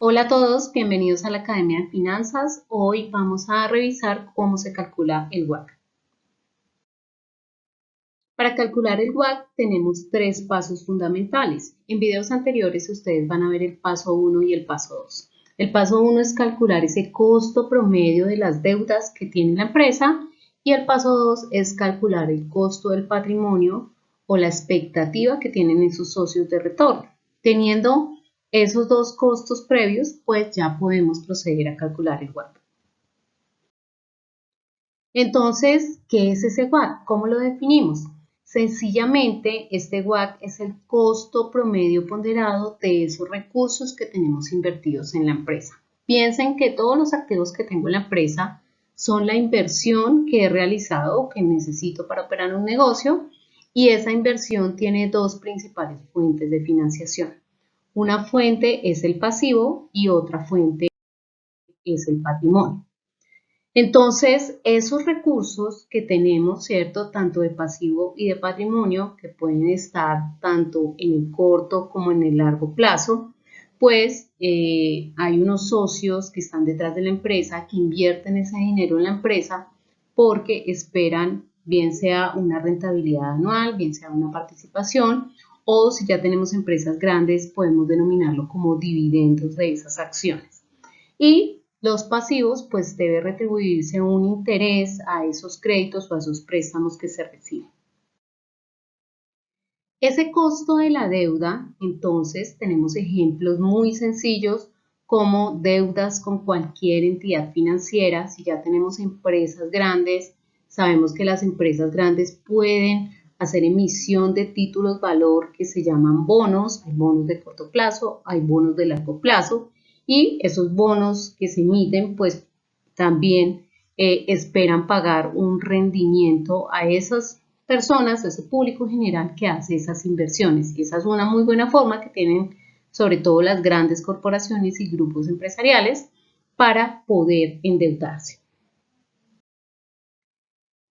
Hola a todos, bienvenidos a la Academia de Finanzas. Hoy vamos a revisar cómo se calcula el WACC. Para calcular el WACC tenemos tres pasos fundamentales. En videos anteriores ustedes van a ver el paso 1 y el paso 2. El paso 1 es calcular ese costo promedio de las deudas que tiene la empresa y el paso 2 es calcular el costo del patrimonio o la expectativa que tienen esos socios de retorno. Teniendo esos dos costos previos, pues ya podemos proceder a calcular el WACC. Entonces, ¿qué es ese WACC? ¿Cómo lo definimos? Sencillamente, este WACC es el costo promedio ponderado de esos recursos que tenemos invertidos en la empresa. Piensen que todos los activos que tengo en la empresa son la inversión que he realizado o que necesito para operar un negocio, y esa inversión tiene dos principales fuentes de financiación. Una fuente es el pasivo y otra fuente es el patrimonio. Entonces, esos recursos que tenemos, ¿cierto? Tanto de pasivo y de patrimonio, que pueden estar tanto en el corto como en el largo plazo, pues hay unos socios que están detrás de la empresa que invierten ese dinero en la empresa porque esperan bien sea una rentabilidad anual, bien sea una participación, o si ya tenemos empresas grandes, podemos denominarlo como dividendos de esas acciones. Y los pasivos, pues debe retribuirse un interés a esos créditos o a esos préstamos que se reciben. Ese costo de la deuda, entonces, tenemos ejemplos muy sencillos como deudas con cualquier entidad financiera. Si ya tenemos empresas grandes, sabemos que las empresas grandes pueden hacer emisión de títulos valor que se llaman bonos. Hay bonos de corto plazo, hay bonos de largo plazo, y esos bonos que se emiten, pues también esperan pagar un rendimiento a esas personas, a ese público general que hace esas inversiones. Y esa es una muy buena forma que tienen sobre todo las grandes corporaciones y grupos empresariales para poder endeudarse.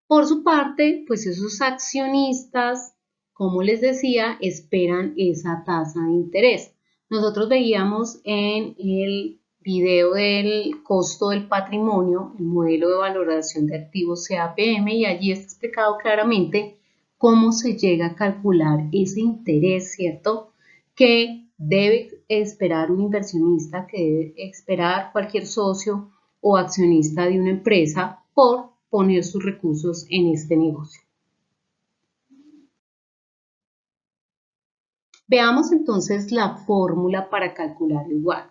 Por su parte, pues esos accionistas, como les decía, esperan esa tasa de interés. Nosotros veíamos en el video del costo del patrimonio, el modelo de valoración de activos CAPM, y allí está explicado claramente cómo se llega a calcular ese interés, ¿cierto? Que debe esperar un inversionista, que debe esperar cualquier socio o accionista de una empresa por poner sus recursos en este negocio. Veamos entonces la fórmula para calcular el WACC.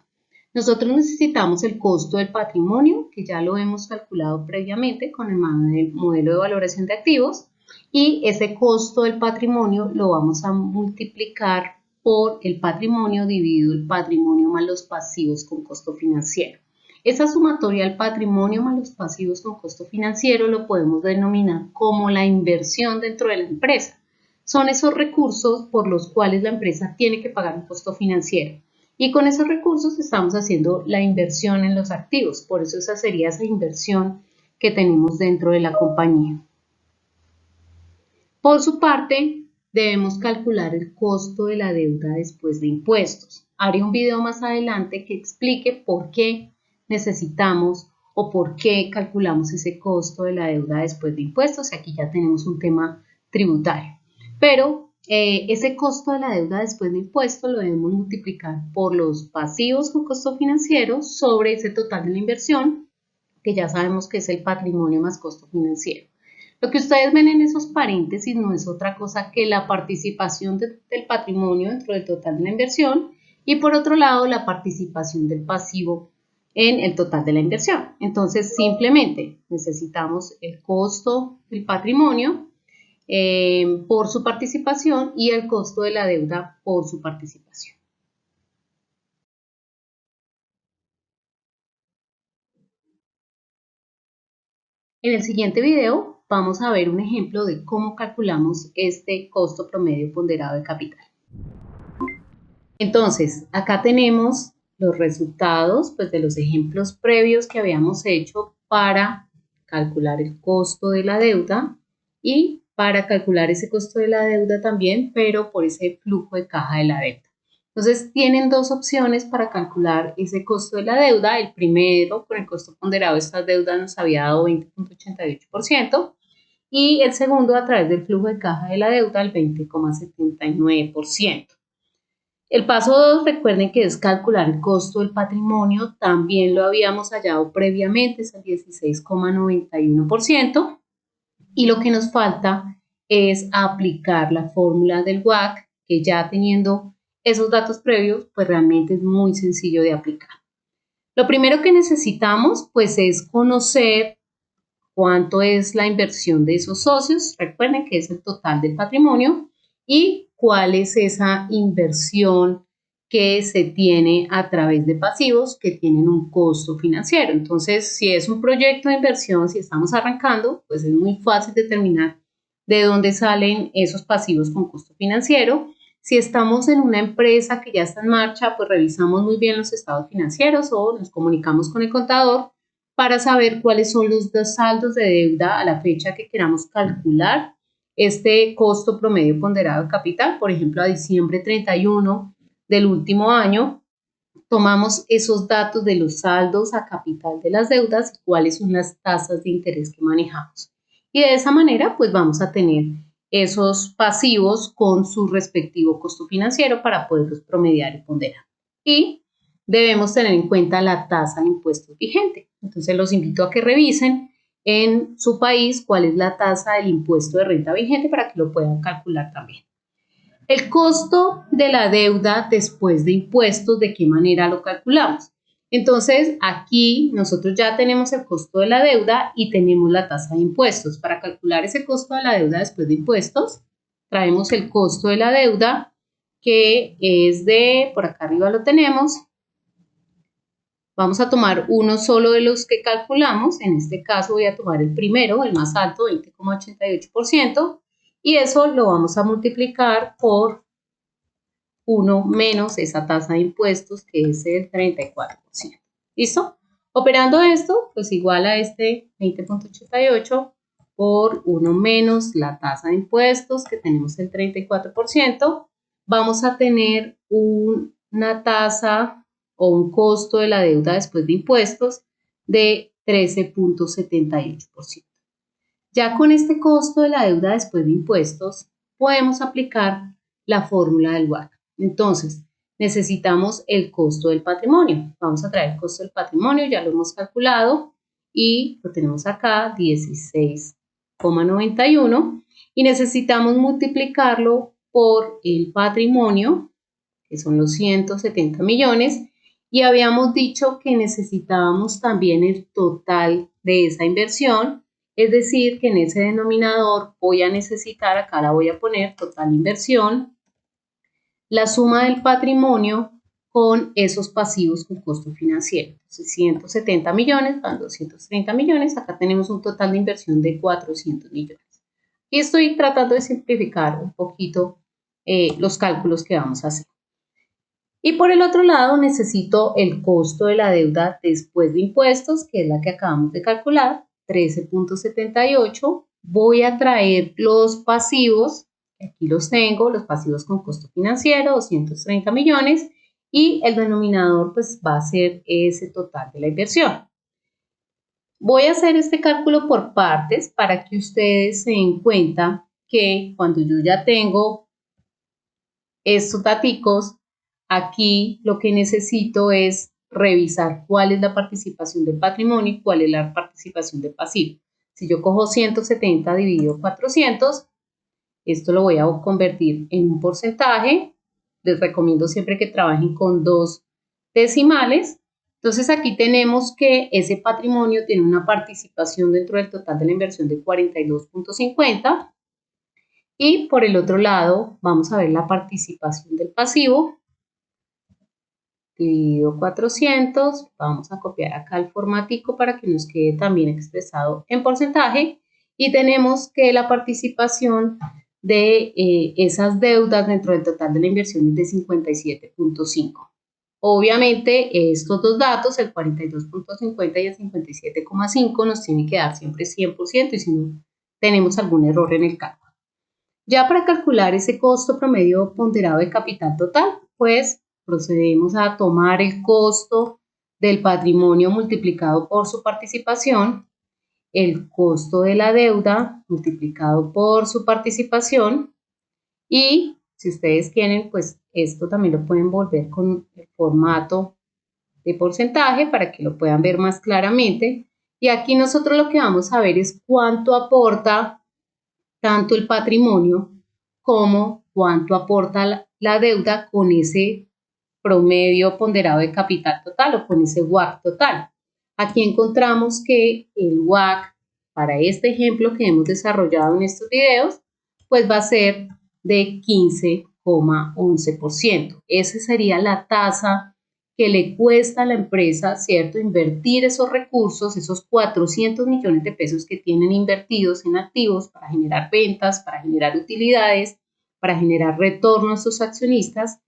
Nosotros necesitamos el costo del patrimonio, que ya lo hemos calculado previamente con el modelo de valoración de activos, y ese costo del patrimonio lo vamos a multiplicar por el patrimonio dividido el patrimonio más los pasivos con costo financiero. Esa sumatoria del patrimonio más los pasivos con costo financiero lo podemos denominar como la inversión dentro de la empresa. Son esos recursos por los cuales la empresa tiene que pagar un costo financiero. Y con esos recursos estamos haciendo la inversión en los activos. Por eso esa sería esa inversión que tenemos dentro de la compañía. Por su parte, debemos calcular el costo de la deuda después de impuestos. Haré un video más adelante que explique por qué necesitamos o por qué calculamos ese costo de la deuda después de impuestos. Y aquí ya tenemos un tema tributario. Pero ese costo de la deuda después de impuestos lo debemos multiplicar por los pasivos con costo financiero sobre ese total de la inversión, que ya sabemos que es el patrimonio más costo financiero. Lo que ustedes ven en esos paréntesis no es otra cosa que la participación del patrimonio dentro del total de la inversión, y por otro lado la participación del pasivo en el total de la inversión. Entonces simplemente necesitamos el costo del patrimonio por su participación y el costo de la deuda por su participación. En el siguiente video vamos a ver un ejemplo de cómo calculamos este costo promedio ponderado de capital. Entonces, acá tenemos los resultados, pues, de los ejemplos previos que habíamos hecho para calcular el costo de la deuda y para calcular ese costo de la deuda también, pero por ese flujo de caja de la deuda. Entonces tienen dos opciones para calcular ese costo de la deuda. El primero, con el costo ponderado de estas deudas nos había dado 20,88%. Y el segundo a través del flujo de caja de la deuda, el 20,79%. El paso 2, recuerden que es calcular el costo del patrimonio, también lo habíamos hallado previamente, es el 16,91%, y lo que nos falta es aplicar la fórmula del WACC, que ya teniendo esos datos previos, pues realmente es muy sencillo de aplicar. Lo primero que necesitamos, pues, es conocer cuánto es la inversión de esos socios, recuerden que es el total del patrimonio, y cuál es esa inversión que se tiene a través de pasivos que tienen un costo financiero. Entonces, si es un proyecto de inversión, si estamos arrancando, pues es muy fácil determinar de dónde salen esos pasivos con costo financiero. Si estamos en una empresa que ya está en marcha, pues revisamos muy bien los estados financieros o nos comunicamos con el contador para saber cuáles son los dos saldos de deuda a la fecha que queramos calcular este costo promedio ponderado de capital. Por ejemplo, a diciembre 31 del último año, tomamos esos datos de los saldos a capital de las deudas y cuáles son las tasas de interés que manejamos. Y de esa manera, pues vamos a tener esos pasivos con su respectivo costo financiero para poderlos promediar y ponderar. Y debemos tener en cuenta la tasa de impuestos vigente. Entonces los invito a que revisen en su país cuál es la tasa del impuesto de renta vigente para que lo puedan calcular también. El costo de la deuda después de impuestos, ¿de qué manera lo calculamos? Entonces aquí nosotros ya tenemos el costo de la deuda y tenemos la tasa de impuestos. Para calcular ese costo de la deuda después de impuestos, traemos el costo de la deuda que es de, por acá arriba lo tenemos. Vamos a tomar uno solo de los que calculamos, en este caso voy a tomar el primero, el más alto, 20,88%, y eso lo vamos a multiplicar por 1 menos esa tasa de impuestos que es el 34%. ¿Listo? Operando esto, pues igual a este 20,88 por 1 menos la tasa de impuestos que tenemos el 34%, vamos a tener una tasa o un costo de la deuda después de impuestos de 13,78%. Ya con este costo de la deuda después de impuestos, podemos aplicar la fórmula del WACC. Entonces, necesitamos el costo del patrimonio. Vamos a traer el costo del patrimonio, ya lo hemos calculado y lo tenemos acá, 16,91, y necesitamos multiplicarlo por el patrimonio, que son los 170 millones, y habíamos dicho que necesitábamos también el total de esa inversión, es decir, que en ese denominador voy a necesitar, acá la voy a poner, total inversión, la suma del patrimonio con esos pasivos con costo financiero. Entonces, 170 millones van 230 millones, acá tenemos un total de inversión de 400 millones. Y estoy tratando de simplificar un poquito los cálculos que vamos a hacer. Y por el otro lado necesito el costo de la deuda después de impuestos, que es la que acabamos de calcular, 13,78. Voy a traer los pasivos, aquí los tengo, los pasivos con costo financiero, 230 millones, y el denominador pues va a ser ese total de la inversión. Voy a hacer este cálculo por partes para que ustedes se den cuenta que cuando yo ya tengo estos daticos, aquí lo que necesito es revisar cuál es la participación del patrimonio y cuál es la participación del pasivo. Si yo cojo 170 dividido 400, esto lo voy a convertir en un porcentaje. Les recomiendo siempre que trabajen con 2 decimales. Entonces aquí tenemos que ese patrimonio tiene una participación dentro del total de la inversión de 42,50. Y por el otro lado vamos a ver la participación del pasivo dividido 400, vamos a copiar acá el formatico para que nos quede también expresado en porcentaje y tenemos que la participación de esas deudas dentro del total de la inversión es de 57,5. Obviamente estos dos datos, el 42,50 y el 57,5 nos tienen que dar siempre 100% y si no tenemos algún error en el cálculo. Ya para calcular ese costo promedio ponderado de capital total, pues procedemos a tomar el costo del patrimonio multiplicado por su participación, el costo de la deuda multiplicado por su participación y si ustedes quieren, pues esto también lo pueden volver con el formato de porcentaje para que lo puedan ver más claramente. Y aquí nosotros lo que vamos a ver es cuánto aporta tanto el patrimonio como cuánto aporta la deuda con ese promedio ponderado de capital total o con ese WACC total. Aquí encontramos que el WACC para este ejemplo que hemos desarrollado en estos videos, pues va a ser de 15,11%. Esa sería la tasa que le cuesta a la empresa, ¿cierto?, invertir esos recursos, esos 400 millones de pesos que tienen invertidos en activos para generar ventas, para generar utilidades, para generar retorno a sus accionistas.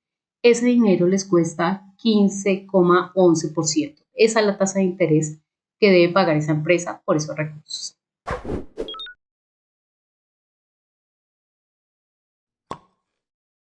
Ese dinero les cuesta 15,11%. Esa es la tasa de interés que debe pagar esa empresa por esos recursos.